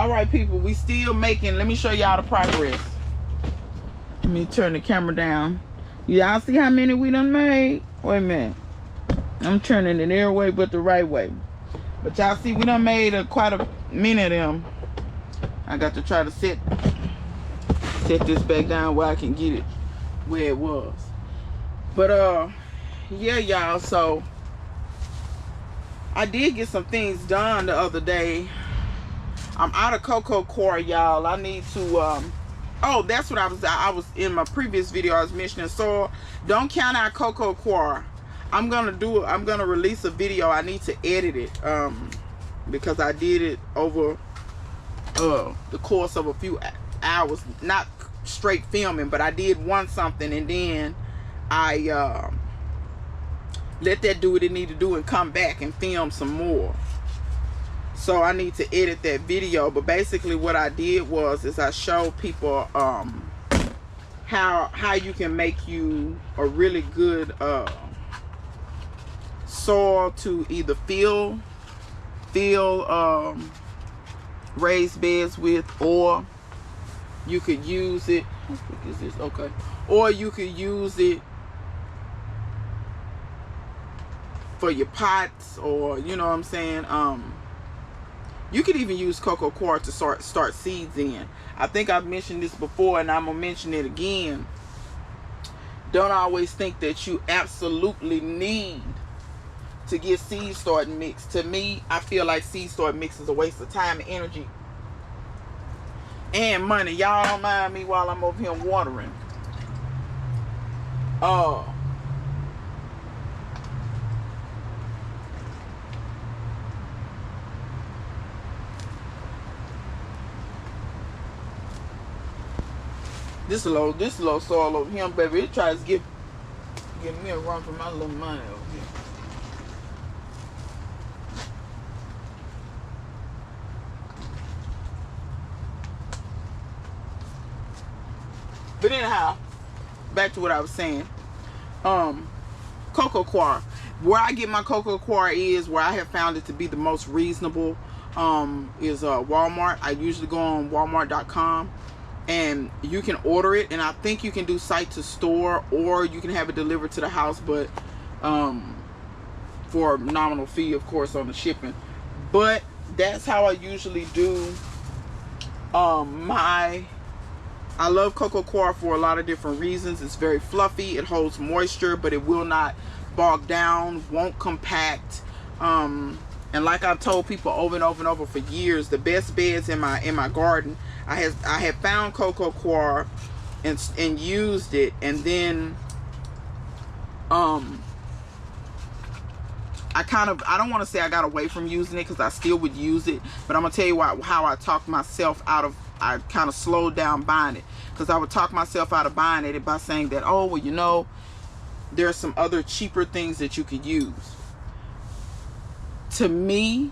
All right, people, we still making. Let me show y'all the progress. Let me turn the camera down. Y'all see how many we done made? Wait a minute. I'm turning it every way but the right way. But y'all see we done made quite a many of them. I got to try to set this back down where I can get it where it was. But yeah, y'all, so I did get some things done the other day. I'm out of cocoa coir, y'all. I need to oh, that's what I was in my previous video I was mentioning. So don't count out cocoa coir. I'm gonna release a video. I need to edit it because I did it over the course of a few hours, not straight filming, but I did something and then I let that do what it need to do and come back and film some more. So I need to edit that video. But basically what I did is I showed people how you can make you a really good soil to either fill raised beds with, or you could use it. How quick is this? Okay. Or you could use it for your pots, or you know what I'm saying. You could even use cocoa coir to start seeds in. I think I've mentioned this before, and I'm gonna mention it again. Don't always think that you absolutely need to get seed start mix. To me, I feel like seed start mix is a waste of time and energy and money. Y'all don't mind me while I'm over here watering. This low soil over here, baby, it tries to give me a run for my little money over here. But anyhow, back to what I was saying. Cocoa coir. Where I get my cocoa coir is where I have found it to be the most reasonable is Walmart. I usually go on walmart.com and you can order it, and I think you can do site to store, or you can have it delivered to the house, but for a nominal fee, of course, on the shipping. But that's how I usually do I love cocoa coir for a lot of different reasons. It's very fluffy, it holds moisture, but it will not bog down, won't compact. And like I've told people over and over and over for years, the best beds in my garden, I have found cocoa coir and used it, and then I don't want to say I got away from using it, because I still would use it, but I'm gonna tell you how I talked myself out of, I kind of slowed down buying it, because I would talk myself out of buying it by saying that, oh, well, you know, there's some other cheaper things that you could use. To me,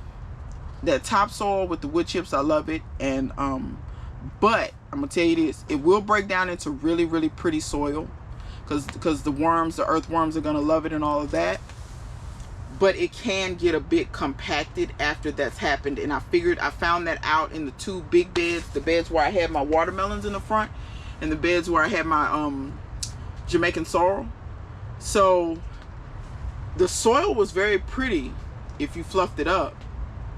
that topsoil with the wood chips, I love it. And but I'm gonna tell you this, it will break down into really, really pretty soil, because the worms, the earthworms, are gonna love it and all of that. But it can get a bit compacted after that's happened, and I found that out in the two big beds, the beds where I had my watermelons in the front, and the beds where I had my Jamaican sorrel. So the soil was very pretty if you fluffed it up,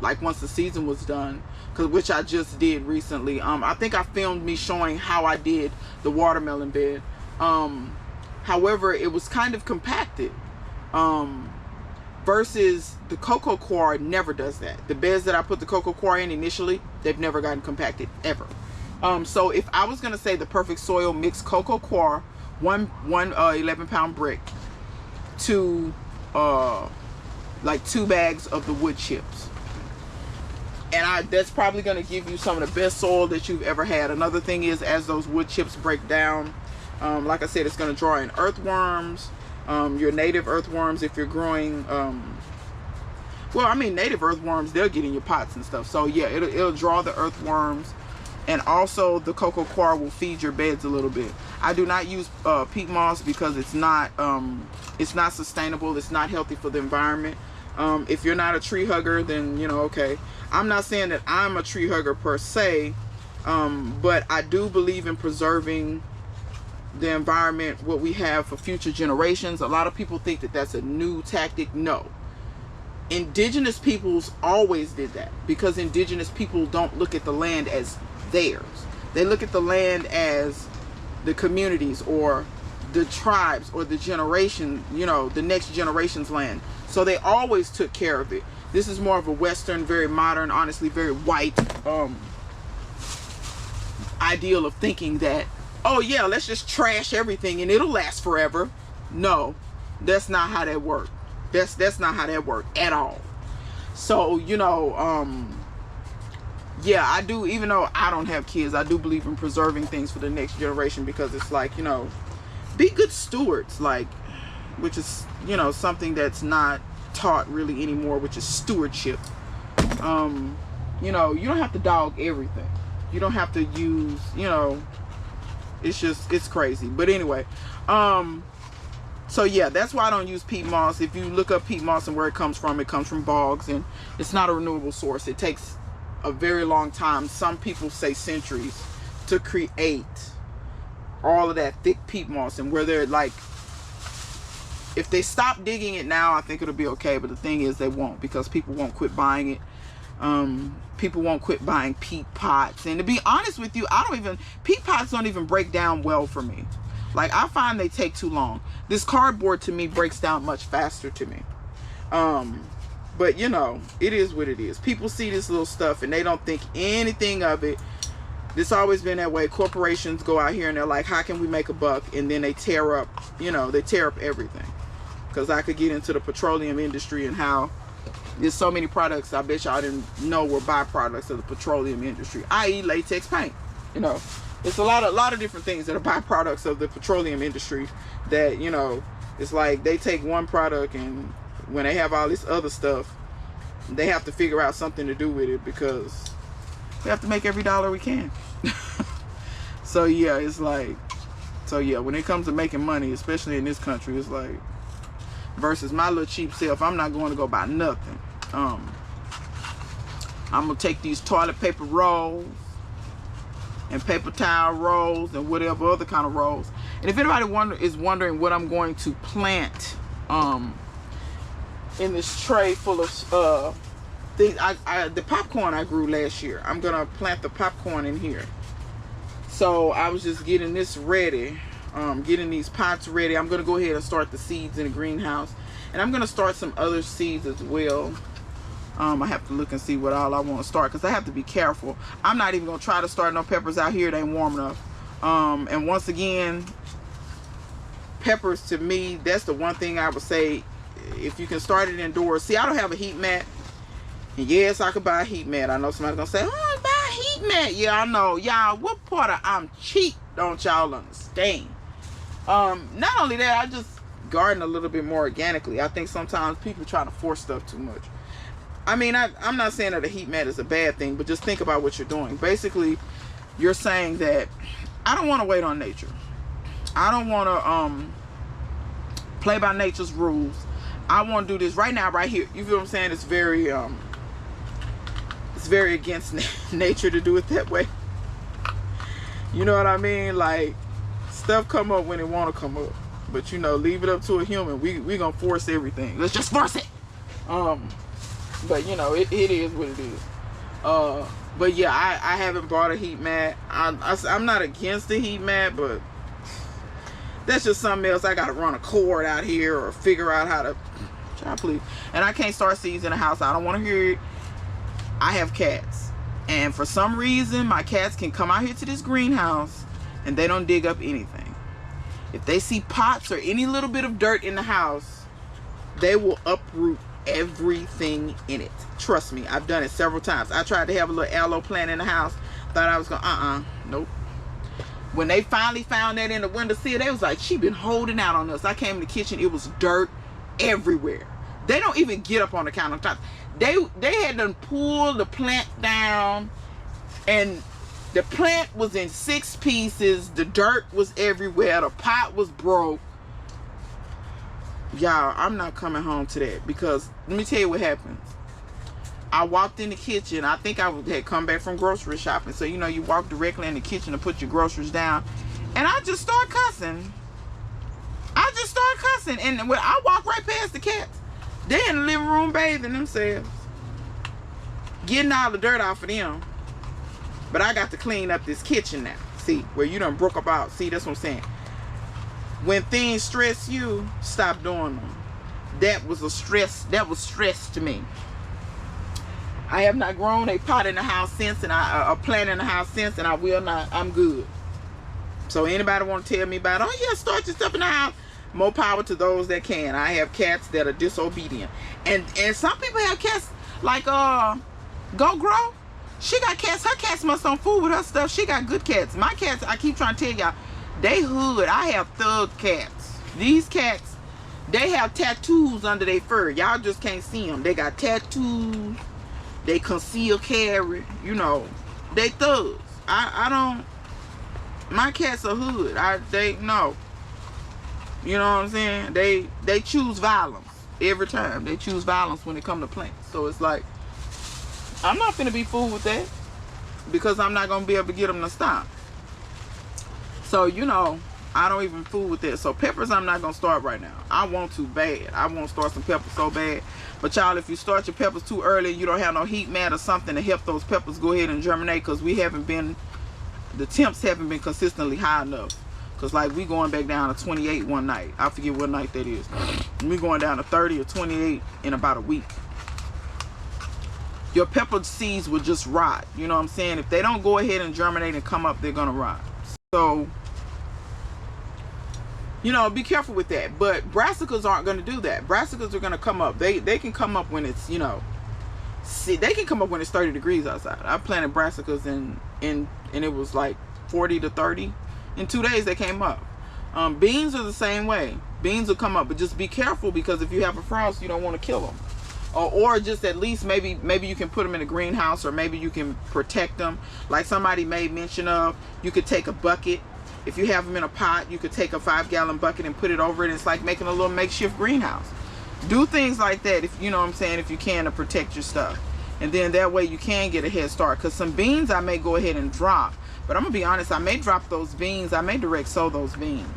like once the season was done, which I just did recently. I think I filmed me showing how I did the watermelon bed. However, it was kind of compacted, versus the cocoa coir never does that. The beds that I put the cocoa coir in initially, they've never gotten compacted ever. So if I was gonna say the perfect soil, mix cocoa coir, one 11-pound brick, to like 2 bags of the wood chips, and that's probably going to give you some of the best soil that you've ever had. Another thing is, as those wood chips break down, like I said, it's going to draw in earthworms, your native earthworms. If you're growing well, I mean, native earthworms, they'll get in your pots and stuff. So yeah, it'll draw the earthworms, and also the cocoa coir will feed your beds a little bit. I do not use peat moss because it's not sustainable. It's not healthy for the environment. If you're not a tree hugger, then, you know, okay. I'm not saying that I'm a tree hugger per se, but I do believe in preserving the environment, what we have for future generations. A lot of people think that that's a new tactic. No. Indigenous peoples always did that, because indigenous people don't look at the land as theirs. They look at the land as the communities or the tribes or the generation, you know, the next generation's land. So they always took care of it. This is more of a Western, very modern, honestly, very white ideal of thinking that, oh yeah, let's just trash everything and it'll last forever. No, that's not how that worked. That's not how that worked at all. So, you know, yeah, I do, even though I don't have kids, I do believe in preserving things for the next generation, because it's like, you know, be good stewards, like, which is, you know, something that's not taught really anymore, which is stewardship. You know, you don't have to dog everything. You don't have to use, you know, it's just, it's crazy. But anyway, so yeah, that's why I don't use peat moss. If you look up peat moss and where it comes from bogs, and it's not a renewable source. It takes a very long time, some people say centuries, to create all of that thick peat moss. And where they're like, if they stop digging it now, I think it'll be okay. But the thing is, they won't, because people won't quit buying it. People won't quit buying peat pots. And to be honest with you, peat pots don't even break down well for me. Like, I find they take too long. This cardboard to me breaks down much faster to me. But you know, it is what it is. People see this little stuff and they don't think anything of it. It's always been that way. Corporations go out here and they're like, how can we make a buck? And then they tear up, you know, they tear up everything. Because I could get into the petroleum industry and how there's so many products I bet y'all didn't know were byproducts of the petroleum industry, i.e. latex paint. You know, it's a lot of different things that are byproducts of the petroleum industry that, you know, it's like they take one product, and when they have all this other stuff, they have to figure out something to do with it, because we have to make every dollar we can. So yeah, it's like, so yeah, when it comes to making money, especially in this country, it's like, versus my little cheap self, I'm not going to go buy nothing. I'm gonna take these toilet paper rolls and paper towel rolls and whatever other kind of rolls. And if anybody is wondering what I'm going to plant in this tray full of things, the popcorn I grew last year, I'm gonna plant the popcorn in here. So I was just getting this ready, getting these pots ready. I'm gonna go ahead and start the seeds in the greenhouse, and I'm gonna start some other seeds as well. I have to look and see what all I want to start, because I have to be careful. I'm not even gonna try to start no peppers out here. It ain't warm enough. And once again, peppers, to me, that's the one thing I would say, if you can start it indoors. See, I don't have a heat mat. And yes, I could buy a heat mat. I know somebody's gonna say, oh, buy a heat mat. Yeah, I know. Y'all, what part of I'm cheap don't y'all understand? Not only that, I just garden a little bit more organically. I think sometimes people try to force stuff too much. I mean, I'm not saying that a heat mat is a bad thing, but just think about what you're doing. Basically, you're saying that I don't want to wait on nature. I don't want to play by nature's rules. I want to do this right now, right here. You feel what I'm saying? It's very against nature to do it that way. You know what I mean? Like, stuff come up when it want to come up, but you know, leave it up to a human. We gonna force everything. Let's just force it. But you know, it is what it is. But yeah, I haven't bought a heat mat. I'm not against the heat mat, but that's just something else. I gotta run a cord out here or figure out how to, child, please. And I can't start seeds in the house. I don't want to hear it. I have cats, and for some reason my cats can come out here to this greenhouse and they don't dig up anything. If they see pots or any little bit of dirt in the house, they will uproot everything in it. Trust me, I've done it several times. I tried to have a little aloe plant in the house, thought I was gonna nope. When they finally found that in the windowsill, they was like, she been holding out on us. I came in the kitchen, it was dirt everywhere. They don't even get up on the countertops. They had to pull the plant down, and the plant was in 6 pieces. The dirt was everywhere. The pot was broke. Y'all, I'm not coming home to that, because let me tell you what happened. I walked in the kitchen. I think I had come back from grocery shopping. So, you know, you walk directly in the kitchen to put your groceries down. And I just start cussing. And when I walk right past the cats, they're in the living room bathing themselves, getting all the dirt off of them. But I got to clean up this kitchen now. See, where you done broke about. See, that's what I'm saying. When things stress you, stop doing them. That was stress to me. I have not grown a pot in the house since, and a plant in the house since, and I will not. I'm good. So anybody want to tell me about, oh yeah, start your stuff in the house, more power to those that can. I have cats that are disobedient, and some people have cats like Go Grow. She got cats. Her cats must don't fool with her stuff. She got good cats. My cats, I keep trying to tell y'all, they hood. I have thug cats. These cats, they have tattoos under their fur. Y'all just can't see them. They got tattoos. They conceal carry. You know, they thugs. I don't. My cats are hood. They no. You know what I'm saying? They choose violence every time. They choose violence when it come to plants. So it's like, I'm not finna be fooled with that, because I'm not gonna be able to get them to stop. So, you know, I don't even fool with that. So peppers, I'm not gonna start right now. I want to bad. I want to start some peppers so bad. But y'all, if you start your peppers too early, you don't have no heat mat or something to help those peppers go ahead and germinate, because the temps haven't been consistently high enough. Because like we going back down to 28 one night. I forget what night that is. We going down to 30 or 28 in about a week. Your pepper seeds will just rot. You know what I'm saying? If they don't go ahead and germinate and come up, they're going to rot. So, you know, be careful with that. But brassicas aren't going to do that. Brassicas are going to come up. They can come up when it's, you know, they can come up when it's 30 degrees outside. I planted brassicas and it was like 40 to 30. In 2 days they came up. Beans are the same way. Beans will come up, but just be careful, because if you have a frost, you don't want to kill them. Or just at least maybe you can put them in a greenhouse, or maybe you can protect them. Like somebody made mention of, you could take a bucket. If you have them in a pot, you could take a 5-gallon bucket and put it over it. It's like making a little makeshift greenhouse. Do things like that, if you know what I'm saying, if you can, to protect your stuff. And then that way you can get a head start. Because some beans I may go ahead and drop. But I'm going to be honest, I may drop those beans. I may direct sow those beans.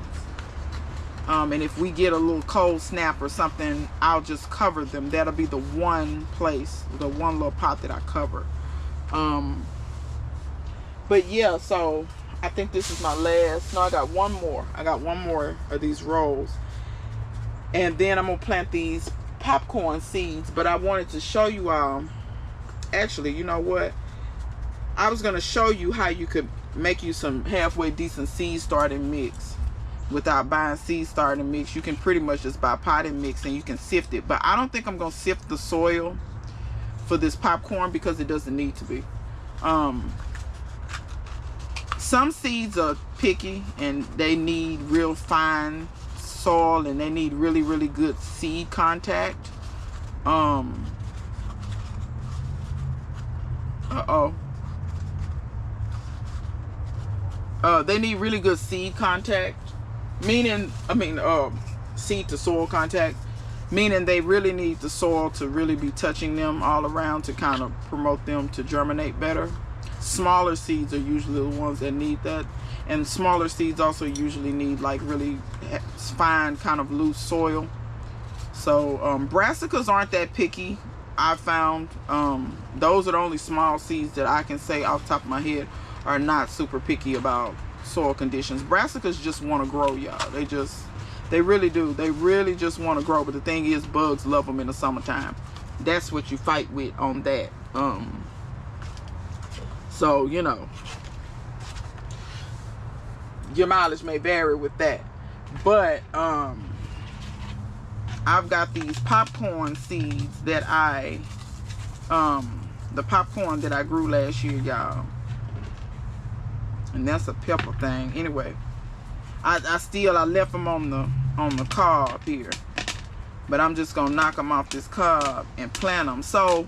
And if we get a little cold snap or something, I'll just cover them. That'll be the one place, the one little pot that I cover. But yeah, so I think this is my last. No, I got one more. I got one more of these rolls. And then I'm going to plant these popcorn seeds. But I wanted to show you all. Actually, you know what? I was going to show you how you could make you some halfway decent seed starting mix without buying seed starting mix. You can pretty much just buy potting mix and you can sift it. But I don't think I'm going to sift the soil for this popcorn, because it doesn't need to be. Some seeds are picky and they need real fine soil, and they need really, really good seed contact. They need really good seed contact, meaning, seed to soil contact, meaning they really need the soil to really be touching them all around to kind of promote them to germinate better. Smaller seeds are usually the ones that need that, and smaller seeds also usually need like really fine kind of loose soil. So brassicas aren't that picky. I found those are the only small seeds that I can say off the top of my head are not super picky about soil conditions. Brassicas just want to grow, y'all. They really do. They really just want to grow. But the thing is, bugs love them in the summertime. That's what you fight with on that. So, you know, your mileage may vary with that. But I've got these popcorn seeds that the popcorn that I grew last year, y'all. And that's a pepper thing. Anyway, I left them on the cob here, but I'm just gonna knock them off this cob and plant them. So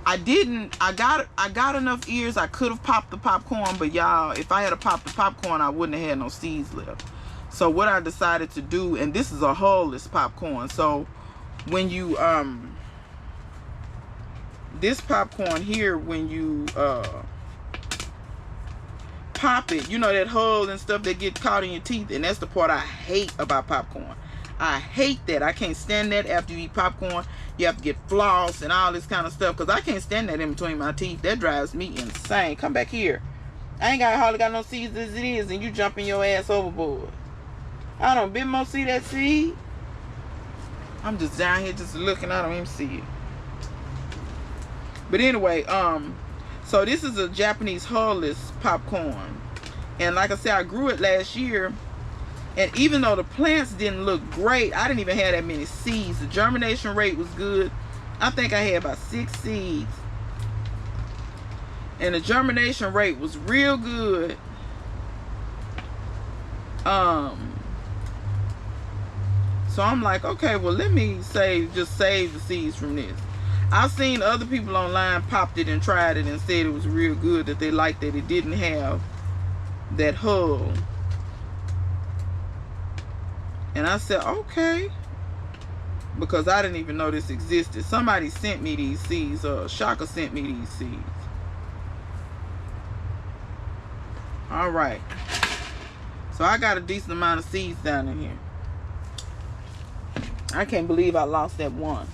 I got enough ears. I could have popped the popcorn, but y'all, if I had popped the popcorn, I wouldn't have had no seeds left. So what I decided to do, and this is a hulless popcorn. So when you this popcorn here, when you pop it, you know that hull and stuff that get caught in your teeth, and that's the part I hate about popcorn. I hate that. I can't stand that. After you eat popcorn, you have to get floss and all this kind of stuff, because I can't stand that in between my teeth. That drives me insane. Come back here. I ain't hardly got no seeds as it is, and you jumping your ass overboard. I don't been more see that seed. I'm just down here just looking. I don't even see it. But anyway, so this is a Japanese hulless popcorn, and like I said, I grew it last year. And even though the plants didn't look great, I didn't even have that many seeds. The germination rate was good. I think I had about 6 seeds. And the germination rate was real good. So I'm like, okay, well, let me just save the seeds from this. I've seen other people online popped it and tried it and said it was real good, that they liked that it didn't have that hull. And I said, okay, because I didn't even know this existed. Somebody sent me these seeds. Shaka sent me these seeds. All right. So I got a decent amount of seeds down in here. I can't believe I lost that one.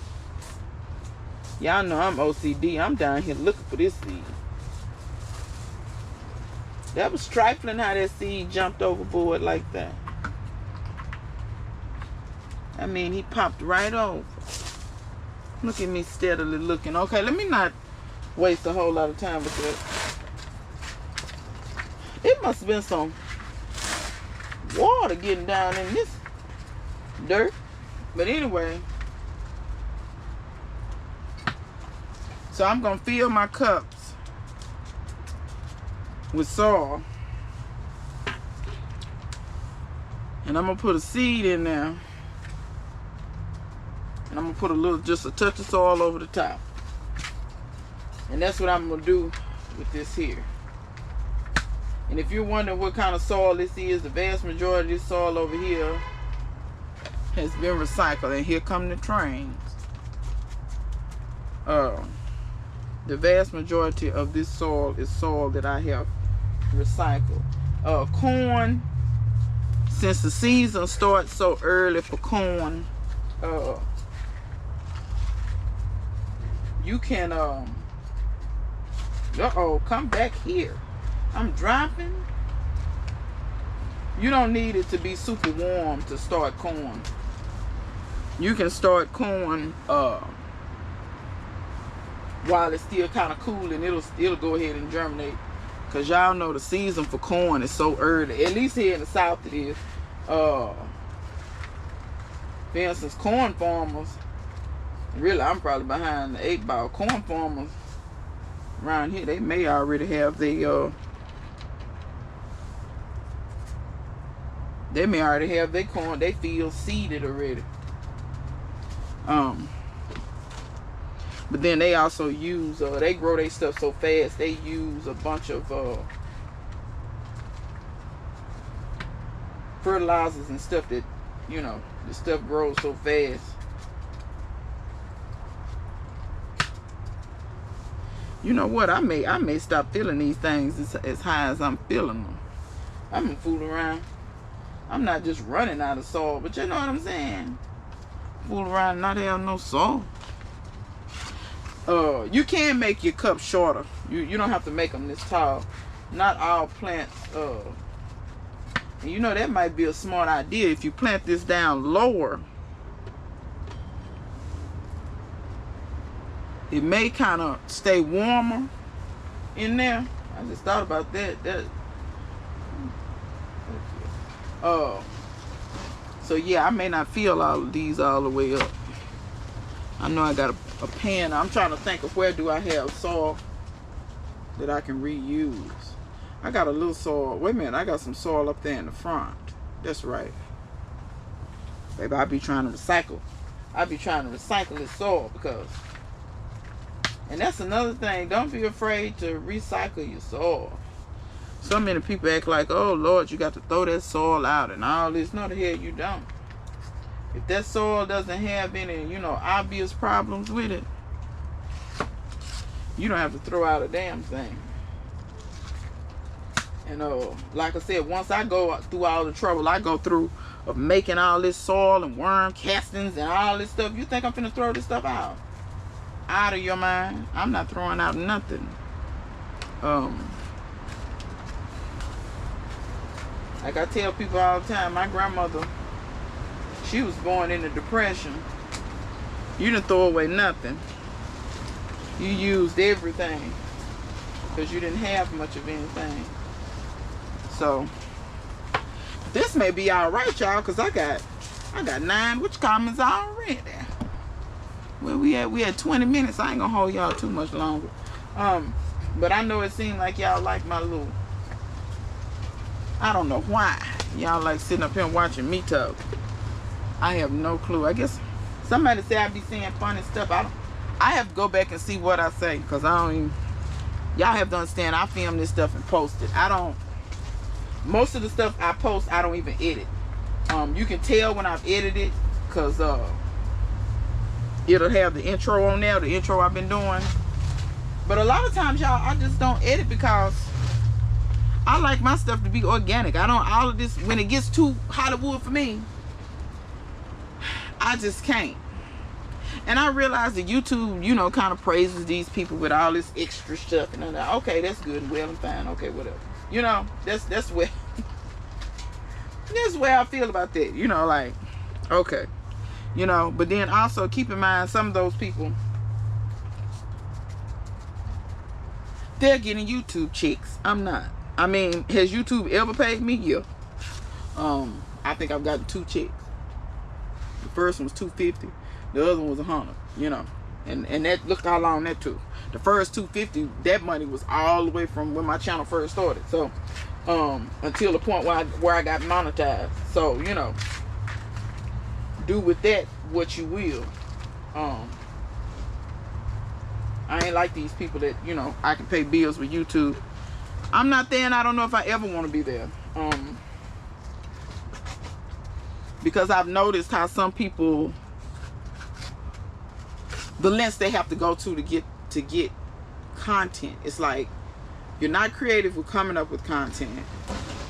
Y'all know I'm OCD. I'm down here looking for this seed. That was trifling how that seed jumped overboard like that. I mean, he popped right over. Look at me steadily looking. Okay, let me not waste a whole lot of time with this. It must have been some water getting down in this dirt. But anyway, so I'm going to fill my cups with soil. And I'm going to put a seed in there. And I'm going to put just a touch of soil over the top. And that's what I'm going to do with this here. And if you're wondering what kind of soil this is, the vast majority of this soil over here has been recycled. And here come the trains. The vast majority of this soil is soil that I have recycled. Corn, since the season starts so early for corn, you can come back here. I'm dropping. You don't need it to be super warm to start corn. You can start corn while it's still kind of cool, and it'll go ahead and germinate. Cause y'all know the season for corn is so early. At least here in the South it is. For instance, corn farmers. Really, I'm probably behind the 8 ball. Corn farmers around here, they may already have their corn, they fields seeded already. But then they also use, they grow their stuff so fast, they use a bunch of fertilizers and stuff that, you know, the stuff grows so fast. You know what? I may stop feeling these things as high as I'm feeling them. I'm gonna fool around. I'm not just running out of soil, but you know what I'm saying? Fool around and not have no soil. You can make your cup shorter. You don't have to make them this tall. Not all plants. And you know that might be a smart idea if you plant this down lower. It may kind of stay warmer in there. I just thought about that. So yeah, I may not feel all of these all the way up. I know I got a pan. I'm trying to think of where do I have soil that I can reuse. I got a little soil. Wait a minute, I got some soil up there in the front. That's right. Baby, I be trying to recycle. I be trying to recycle this soil because, and that's another thing. Don't be afraid to recycle your soil. So many people act like, oh Lord, you got to throw that soil out and all this. No, the hell you don't. If that soil doesn't have any, you know, obvious problems with it, you don't have to throw out a damn thing. And like I said, once I go through all the trouble I go through of making all this soil and worm castings and all this stuff, you think I'm finna throw this stuff out? Out of your mind. I'm not throwing out nothing. Like I tell people all the time, my grandmother, she was born in the Depression. You didn't throw away nothing. You used everything because you didn't have much of anything. So this may be all right, y'all, because I got 9 comments already. Well, we had 20 minutes. I ain't gonna hold y'all too much longer. But I know it seemed like y'all like my little, I don't know why y'all like sitting up here watching me talk. I have no clue. I guess somebody said I be saying funny stuff. I have to go back and see what I say, because I don't even, y'all have to understand, I film this stuff and post it. Most of the stuff I post, I don't even edit. You can tell when I've edited, because it'll have the intro on there, the intro I've been doing. But a lot of times, y'all, I just don't edit because I like my stuff to be organic. I don't, all of this, when it gets too Hollywood for me, I just can't. And I realize that YouTube, you know, kind of praises these people with all this extra stuff. And I'm like, okay, that's good and well and fine. Okay, whatever. You know, that's where that's where I feel about that. You know, like, okay. You know, but then also keep in mind, some of those people, they're getting YouTube checks. I'm not. I mean, has YouTube ever paid me? Yeah. I think I've gotten 2 checks. The first one was $250. The other one was $100. You know, and that, look how long that took. The first $250, that money was all the way from when my channel first started. So, until the point where I got monetized. So, you know, do with that what you will. I ain't like these people that, you know, I can pay bills with YouTube. I'm not there, and I don't know if I ever want to be there. Because I've noticed how some people, the lengths they have to go to get content. It's like you're not creative with coming up with content.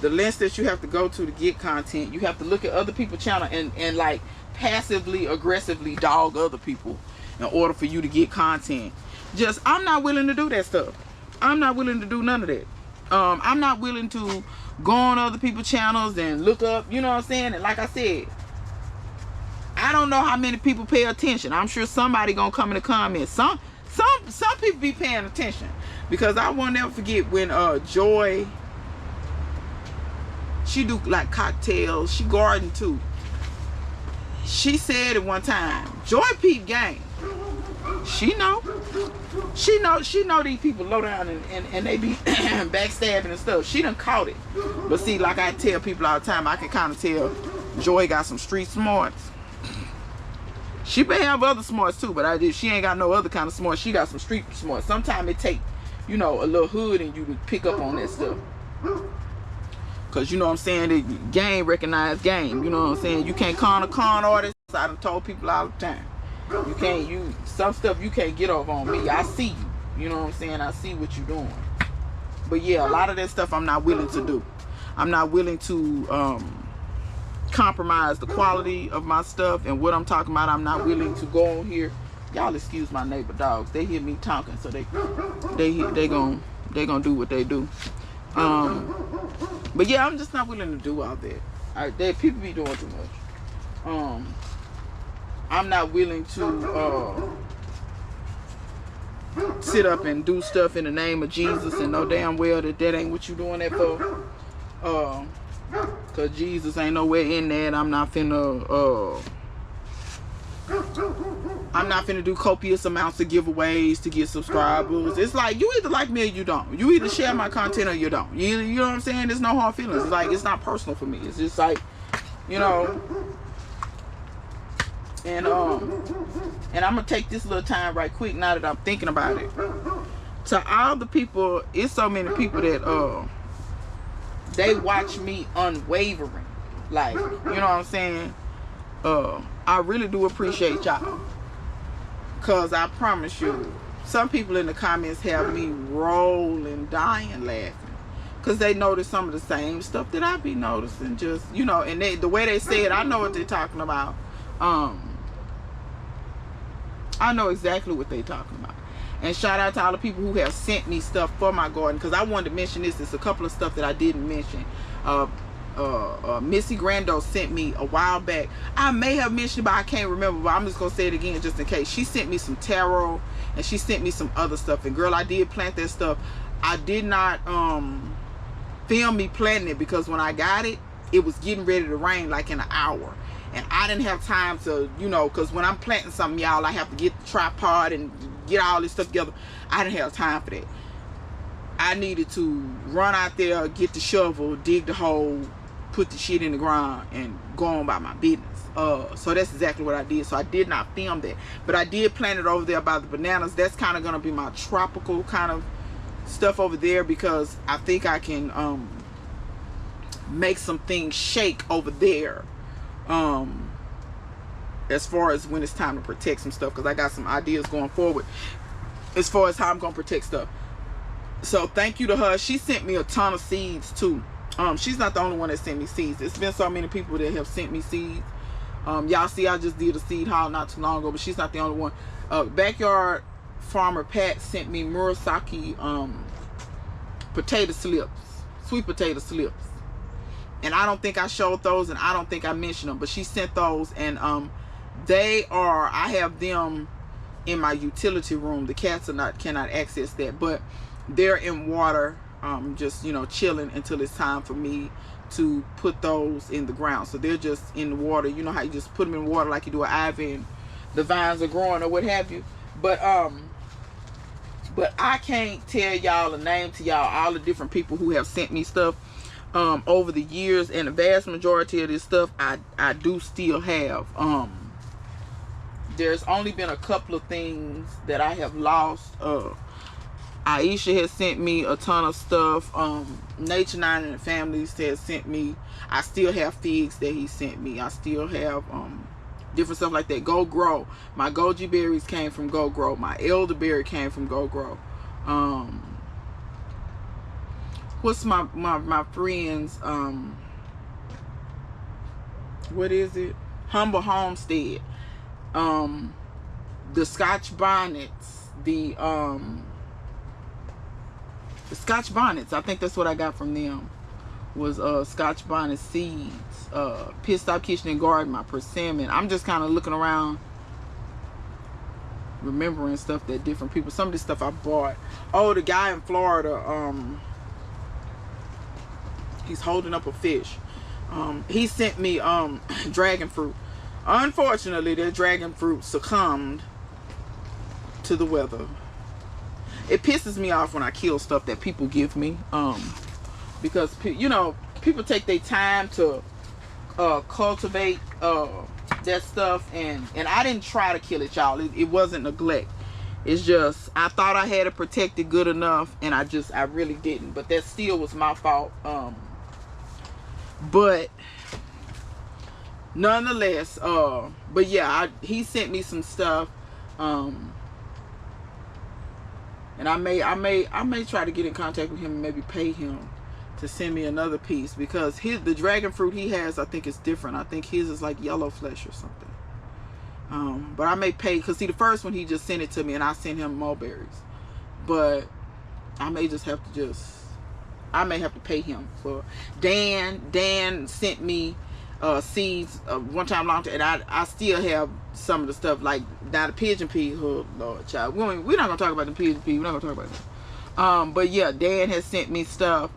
The lengths that you have to go to get content, you have to look at other people's channel and like passively aggressively dog other people in order for you to get content. Just, I'm not willing to do that stuff. I'm not willing to do none of that. I'm not willing to go on other people's channels and look up, you know what I'm saying? And like I said, I don't know how many people pay attention. I'm sure somebody gonna come in the comments. Some people be paying attention, because I won't never forget when Joy, she do like cocktails, she garden too. She said at one time, Joy peep game. She know these people low down and they be backstabbing and stuff. She done caught it. But see, like I tell people all the time, I can kind of tell Joy got some street smarts. She may have other smarts too, but she ain't got no other kind of smarts. She got some street smarts. Sometimes it take, you know, a little hood in you to pick up on that stuff. Cause you know what I'm saying, the game recognize game. You know what I'm saying? You can't con a con artist. I done told people all the time. You can't, some stuff you can't get over on me. I see you. You know what I'm saying? I see what you're doing. But yeah, a lot of that stuff I'm not willing to do. I'm not willing to compromise the quality of my stuff and what I'm talking about. I'm not willing to go on here. Y'all excuse my neighbor dogs. They hear me talking, so they gonna do what they do. But yeah, I'm just not willing to do all that. People be doing too much. I'm not willing to sit up and do stuff in the name of Jesus and know damn well that ain't what you doing that for. Cause Jesus ain't nowhere in that. I'm not finna do copious amounts of giveaways to get subscribers. It's like, you either like me or you don't. You either share my content or you don't. You know what I'm saying? There's no hard feelings. It's like, it's not personal for me. It's just like, you know. And I'm gonna take this little time right quick now that I'm thinking about it. To all the people, it's so many people that they watch me unwavering. Like, you know what I'm saying? I really do appreciate y'all. Cause I promise you, some people in the comments have me rolling, dying, laughing. Cause they notice some of the same stuff that I be noticing. Just, you know, and the way they say it, I know what they're talking about. I know exactly what they're talking about. And shout out to all the people who have sent me stuff for my garden. Because I wanted to mention this. It's a couple of stuff that I didn't mention. Missy Grando sent me a while back. I may have mentioned it, but I can't remember. But I'm just going to say it again just in case. She sent me some taro. And she sent me some other stuff. And girl, I did plant that stuff. I did not film me planting it. Because when I got it, it was getting ready to rain like in an hour. And I didn't have time to, you know, because when I'm planting something, y'all, I have to get the tripod and get all this stuff together. I didn't have time for that. I needed to run out there, get the shovel, dig the hole, put the shit in the ground, and go on by my business. So that's exactly what I did. So I did not film that. But I did plant it over there by the bananas. That's kind of going to be my tropical kind of stuff over there, because I think I can make some things shake over there. As far as when it's time to protect some stuff, because I got some ideas going forward as far as how I'm gonna protect stuff. So thank you to her. She sent me a ton of seeds too. She's not the only one that sent me seeds. It's been so many people that have sent me seeds. Y'all see, I just did a seed haul not too long ago, but she's not the only one. Backyard Farmer Pat sent me Murasaki potato slips, sweet potato slips. And I don't think I showed those, and I don't think I mentioned them, but she sent those, and they are, I have them in my utility room. The cats cannot access that, but they're in water, just, you know, chilling until it's time for me to put those in the ground. So they're just in the water. You know how you just put them in water like you do an ivy and the vines are growing or what have you. But I can't tell y'all a name to y'all, all the different people who have sent me stuff over the years, and the vast majority of this stuff I do still have. There's only been a couple of things that I have lost. Aisha has sent me a ton of stuff. Nature 9 and the Families has sent me. I still have figs that he sent me. I still have different stuff like that. Go Grow. My goji berries came from Go Grow. My elderberry came from Go Grow. What's my friends, what is it? Humble Homestead. The Scotch Bonnets. The Scotch Bonnets. I think that's what I got from them. Was Scotch Bonnet seeds. Pit Stop Kitchen and Garden, my persimmon. I'm just kind of looking around, remembering stuff that different people. Some of this stuff I bought. Oh, the guy in Florida, he's holding up a fish. He sent me dragon fruit. Unfortunately, that dragon fruit succumbed to the weather. It pisses me off when I kill stuff that people give me, because, you know, people take their time to cultivate that stuff, and I didn't try to kill it, y'all. It wasn't neglect. It's just I thought I had it protected good enough, and I really didn't. But that still was my fault. But nonetheless, but yeah, he sent me some stuff, and I may try to get in contact with him and maybe pay him to send me another piece, because the dragon fruit he has, I think, is different. I think his is like yellow flesh or something. But I may pay, because see, the first one he just sent it to me and I sent him mulberries, but I may just have to I may have to pay him for. Dan sent me seeds one time long time, and I still have some of the stuff, like now the pigeon pea. Oh Lord, child, we're not gonna talk about the pigeon pea. We're not gonna talk about that. But yeah, Dan has sent me stuff.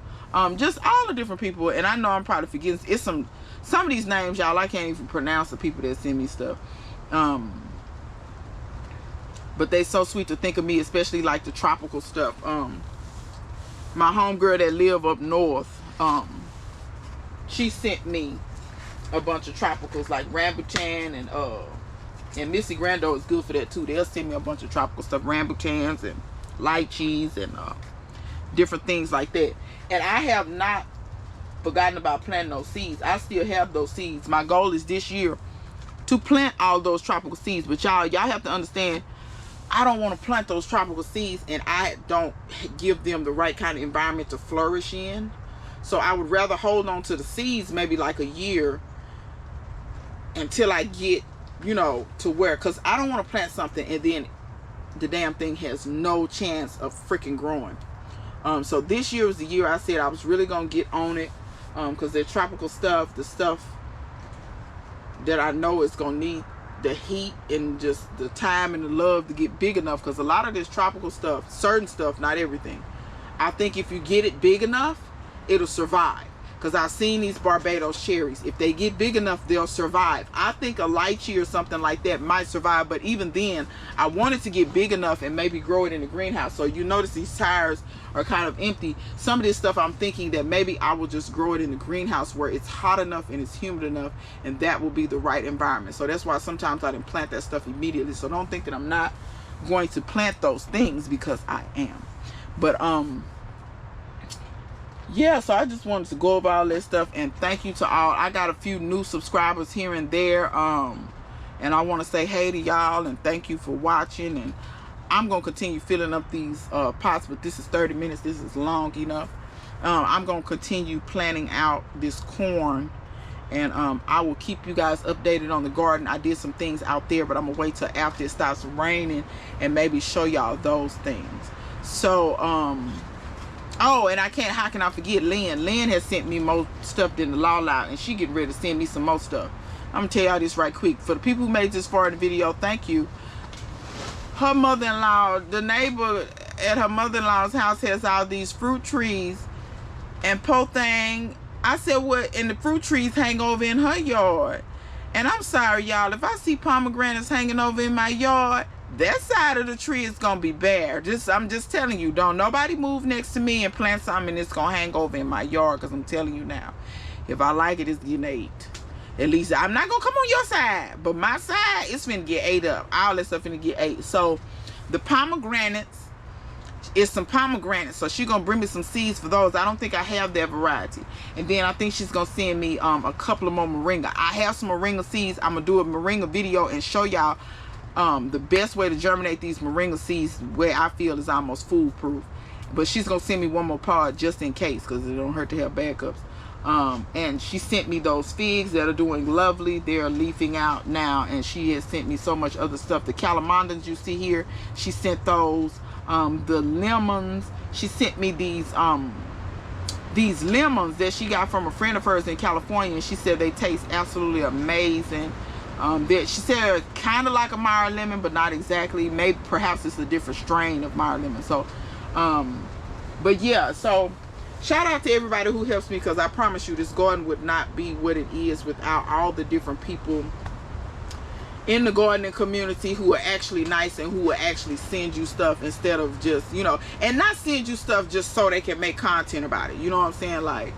Just all the different people, and I know I'm probably forgetting. It's some of these names, y'all, I can't even pronounce the people that send me stuff. But they so sweet to think of me, especially like the tropical stuff. My homegirl that live up north, she sent me a bunch of tropicals like rambutan, and Missy Grando is good for that too. They'll send me a bunch of tropical stuff, rambutans and lychees and different things like that. And I have not forgotten about planting those seeds. I still have those seeds. My goal is this year to plant all those tropical seeds. But y'all have to understand, I don't want to plant those tropical seeds and I don't give them the right kind of environment to flourish in. So I would rather hold on to the seeds maybe like a year until I get, you know, to where, because I don't want to plant something and then the damn thing has no chance of freaking growing. So this year was the year I said I was really going to get on it, because the tropical stuff, the stuff that I know is going to need the heat and just the time and the love to get big enough, because a lot of this tropical stuff, certain stuff, not everything, I think if you get it big enough, it'll survive. Because I've seen these Barbados cherries, if they get big enough, they'll survive. I think a lychee or something like that might survive, but even then I wanted to get big enough and maybe grow it in the greenhouse. So you notice these tires are kind of empty. Some of this stuff I'm thinking that maybe I will just grow it in the greenhouse where it's hot enough and it's humid enough, and that will be the right environment. So that's why sometimes I didn't plant that stuff immediately. So don't think that I'm not going to plant those things, because I am. But yeah, so I just wanted to go over all this stuff, and thank you to all. I got a few new subscribers here and there, and I want to say hey to y'all and thank you for watching. And I'm gonna continue filling up these pots, but this is 30 minutes. This is long enough. I'm gonna continue planning out this corn, and I will keep you guys updated on the garden. I did some things out there, but I'm gonna wait till after it starts raining and maybe show y'all those things. So oh, and how can I forget Lynn? Lynn has sent me more stuff than the law loud, and she getting ready to send me some more stuff. I'm gonna tell y'all this right quick. For the people who made this far in the video, thank you. Her mother-in-law, the neighbor at her mother-in-law's house has all these fruit trees, and po thing, I said, what? And the fruit trees hang over in her yard. And I'm sorry, y'all, if I see pomegranates hanging over in my yard, that side of the tree is gonna be bare. I'm just telling you, don't nobody move next to me and plant something and it's gonna hang over in my yard, because I'm telling you now, if I like it, it's getting ate. At least I'm not gonna come on your side, but my side is finna get ate up. All that stuff finna get ate. So the pomegranates is some pomegranates, so she's gonna bring me some seeds for those. I don't think I have that variety. And then I think she's gonna send me a couple of more moringa. I have some moringa seeds. I'm gonna do a moringa video and show y'all the best way to germinate these moringa seeds, where I feel is almost foolproof. But she's gonna send me one more pod just in case, because it don't hurt to have backups. And she sent me those figs that are doing lovely. They're leafing out now, and she has sent me so much other stuff. The calamandans you see here, she sent those. The lemons, she sent me these lemons that she got from a friend of hers in California, and she said they taste absolutely amazing. That she said kind of like a Meyer lemon, but not exactly. Maybe perhaps it's a different strain of Meyer lemon. So but yeah, so shout out to everybody who helps me, because I promise you this garden would not be what it is without all the different people in the gardening community who are actually nice and who will actually send you stuff instead of just, you know, and not send you stuff just so they can make content about it. You know what I'm saying? Like,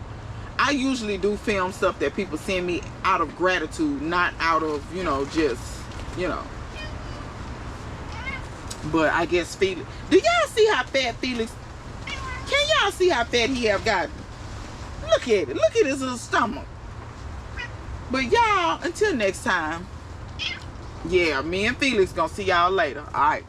I usually do film stuff that people send me out of gratitude, not out of, you know, just, you know. But I guess Felix, do y'all see how fat Felix, can y'all see how fat he have gotten? Look at it. Look at his little stomach. But y'all, until next time, yeah, me and Felix gonna see y'all later. All right.